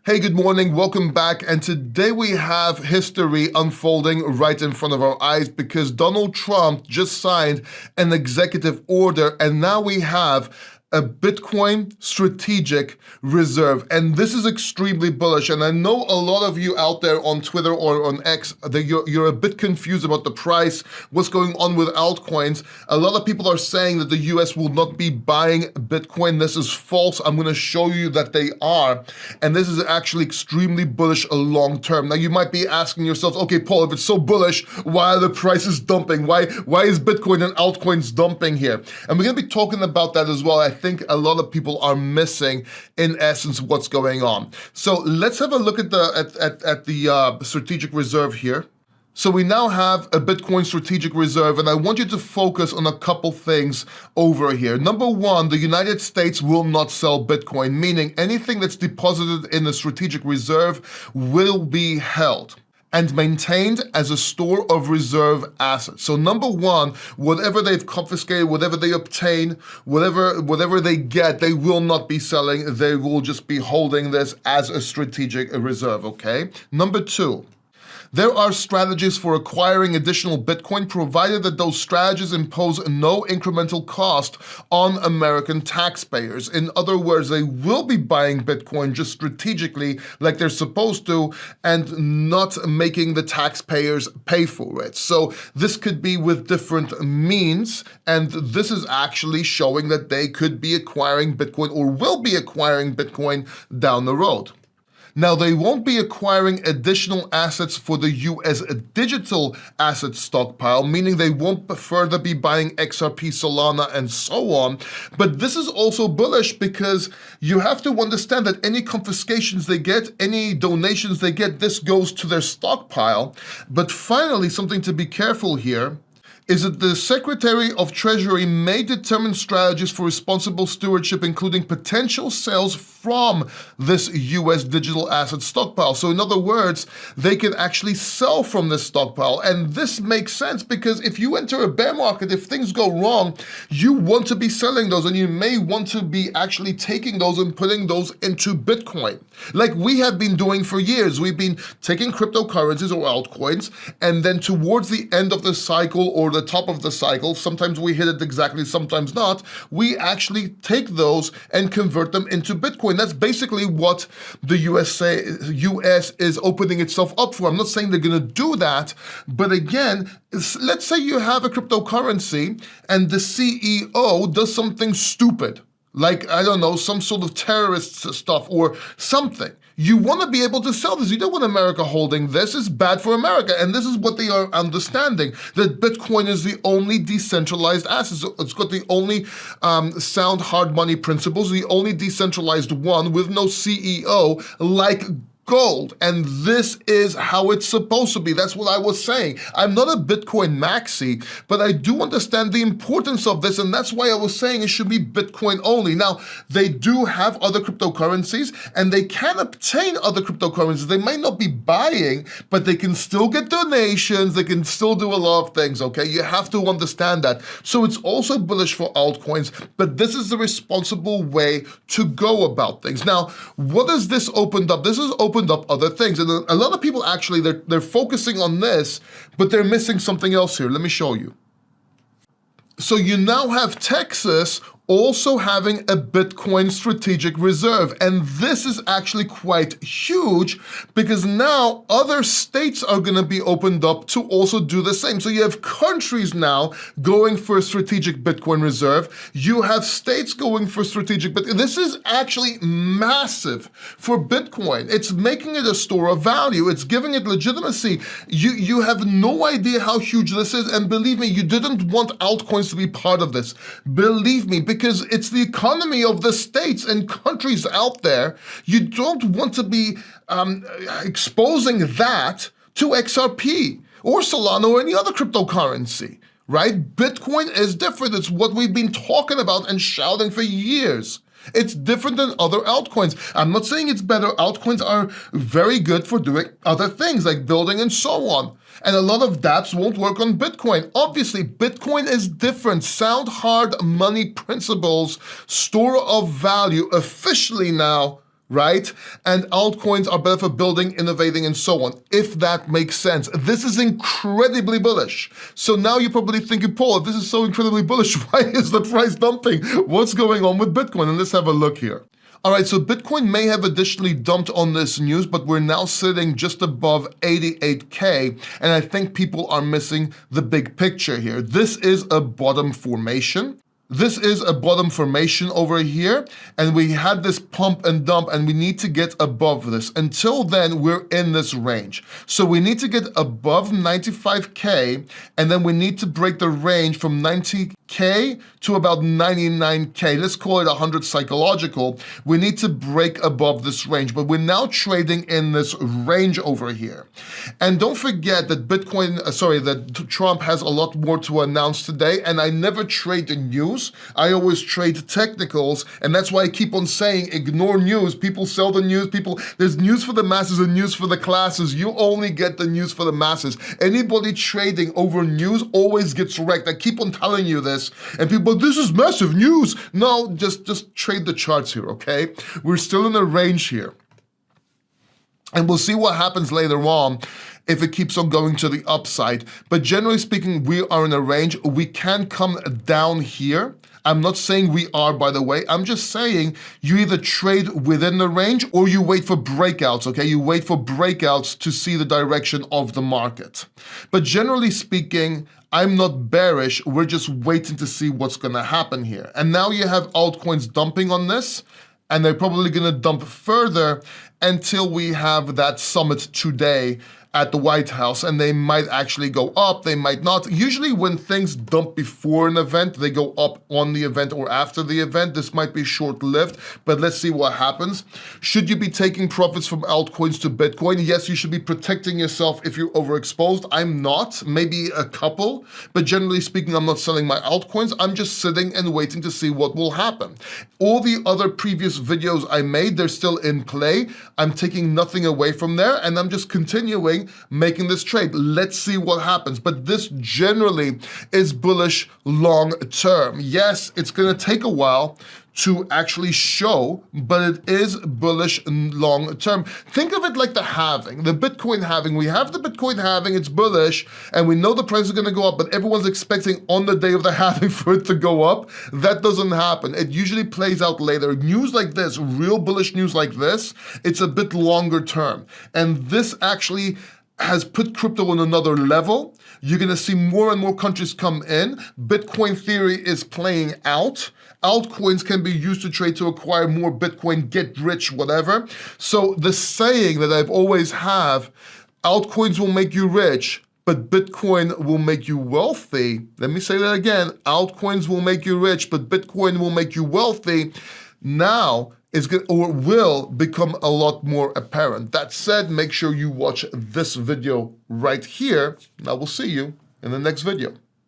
Hey, good morning, welcome back, and today we have history unfolding right in front of our eyes because Donald Trump just signed an executive order and now we have a Bitcoin strategic reserve. And this is extremely bullish. And I know a lot of you out there on Twitter or on X, that you're a bit confused about the price, what's going on with altcoins. A lot of people are saying that the US will not be buying Bitcoin. This is false. I'm gonna show you that they are. And this is actually extremely bullish long term. Now you might be asking yourselves, okay, Paul, if it's so bullish, why are the prices dumping? Why is Bitcoin and altcoins dumping here? And we're gonna be talking about that as well. I think a lot of people are missing, in essence, what's going on. So let's have a look at the strategic reserve here. So we now have a Bitcoin strategic reserve, and I want you to focus on a couple things over here. Number one, the United States will not sell Bitcoin, meaning anything that's deposited in the strategic reserve will be held and maintained as a store of reserve assets. So number one, whatever they've confiscated, whatever they obtain, whatever they get, they will not be selling. They will just be holding this as a strategic reserve, okay? Number two, there are strategies for acquiring additional Bitcoin provided that those strategies impose no incremental cost on American taxpayers. In other words, they will be buying Bitcoin just strategically like they're supposed to and not making the taxpayers pay for it. So this could be with different means, and this is actually showing that they could be acquiring Bitcoin or will be acquiring Bitcoin down the road. Now, they won't be acquiring additional assets for the US digital asset stockpile, meaning they won't further be buying XRP, Solana, and so on. But this is also bullish because you have to understand that any confiscations they get, any donations they get, this goes to their stockpile. But finally, something to be careful here is that the Secretary of Treasury may determine strategies for responsible stewardship, including potential sales from this US digital asset stockpile. So in other words, they can actually sell from this stockpile. And this makes sense because if you enter a bear market, if things go wrong, you want to be selling those and you may want to be actually taking those and putting those into Bitcoin. Like we have been doing for years. We've been taking cryptocurrencies or altcoins, and then towards the end of the cycle or the top of the cycle, sometimes we hit it exactly, sometimes not, we actually take those and convert them into Bitcoin. That's basically what the US is opening itself up for. I'm not saying they're gonna do that, but again, let's say you have a cryptocurrency and the CEO does something stupid, like, I don't know, some sort of terrorist stuff or something. You want to be able to sell this. You don't want America holding this. It's bad for America. And this is what they are understanding, that Bitcoin is the only decentralized asset. It's got the only sound hard money principles, the only decentralized one with no CEO like gold. And this is how it's supposed to be. That's what I was saying. I'm not a Bitcoin maxi, but I do understand the importance of this, and that's why I was saying it should be Bitcoin only. Now, they do have other cryptocurrencies, and they can obtain other cryptocurrencies. They might not be buying, but they can still get donations. They can still do a lot of things, okay? You have to understand that. So it's also bullish for altcoins, but this is the responsible way to go about things. Now, what has this opened up? This has opened up other things. And a lot of people actually, they're focusing on this, but they're missing something else here. Let me show you. So you now have Texas also having a Bitcoin strategic reserve. And this is actually quite huge because now other states are gonna be opened up to also do the same. So you have countries now going for a strategic Bitcoin reserve. You have states going for strategic, but this is actually massive for Bitcoin. It's making it a store of value. It's giving it legitimacy. You have no idea how huge this is. And believe me, you didn't want altcoins to be part of this. Believe me, because it's the economy of the states and countries out there. You don't want to be exposing that to XRP or Solana or any other cryptocurrency, right? Bitcoin is different. It's what we've been talking about and shouting for years. It's different than other altcoins. I'm not saying it's better. Altcoins are very good for doing other things like building and so on. And a lot of dApps won't work on Bitcoin. Obviously, Bitcoin is different. Sound hard money principles, store of value, officially now right? And altcoins are better for building, innovating, and so on, if that makes sense. This is incredibly bullish. So now you're probably thinking, Paul, if this is so incredibly bullish, why is the price dumping? What's going on with Bitcoin? And let's have a look here. All right, so Bitcoin may have additionally dumped on this news, but we're now sitting just above 88K, and I think people are missing the big picture here. This is a bottom formation. This is a bottom formation over here, and we had this pump and dump, and we need to get above this. Until then, we're in this range. So we need to get above 95K, and then we need to break the range from 90K to about 99K. Let's call it 100 psychological. We need to break above this range, but we're now trading in this range over here. And don't forget that that Trump has a lot more to announce today, and I never trade the news. I always trade technicals, and that's why I keep on saying ignore news. People sell the news. There's news for the masses and news for the classes. You only get the news for the masses. Anybody trading over news always gets wrecked. I keep on telling you this, and people, this is massive news. No, just trade the charts here, okay? We're still in a range here. And we'll see what happens later on if it keeps on going to the upside. But generally speaking, we are in a range. We can come down here. I'm not saying we are, by the way. I'm just saying you either trade within the range or you wait for breakouts, okay? You wait for breakouts to see the direction of the market. But generally speaking, I'm not bearish. We're just waiting to see what's gonna happen here. And now you have altcoins dumping on this, and they're probably gonna dump further until we have that summit today at the White House, and they might actually go up, they might not. Usually when things dump before an event, they go up on the event or after the event. This might be short-lived, but let's see what happens. Should you be taking profits from altcoins to Bitcoin? Yes, you should be protecting yourself if you're overexposed. I'm not, maybe a couple, but generally speaking, I'm not selling my altcoins. I'm just sitting and waiting to see what will happen. All the other previous videos I made, they're still in play. I'm taking nothing away from there, and I'm just continuing making this trade. Let's see what happens. But this generally is bullish long term. Yes, it's going to take a while to actually show, but it is bullish long term. Think of it like the halving, the Bitcoin halving. We have the Bitcoin halving, it's bullish, and we know the price is gonna go up, but everyone's expecting on the day of the halving for it to go up. That doesn't happen. It usually plays out later. News like this, real bullish news like this, it's a bit longer term. And this actually has put crypto on another level. You're gonna see more and more countries come in. Bitcoin theory is playing out. Altcoins can be used to trade to acquire more Bitcoin, get rich, whatever. So the saying that I've always have, altcoins will make you rich, but Bitcoin will make you wealthy. Let me say that again. Altcoins will make you rich, but Bitcoin will make you wealthy. Now, will become a lot more apparent. That said, make sure you watch this video right here, and I will see you in the next video.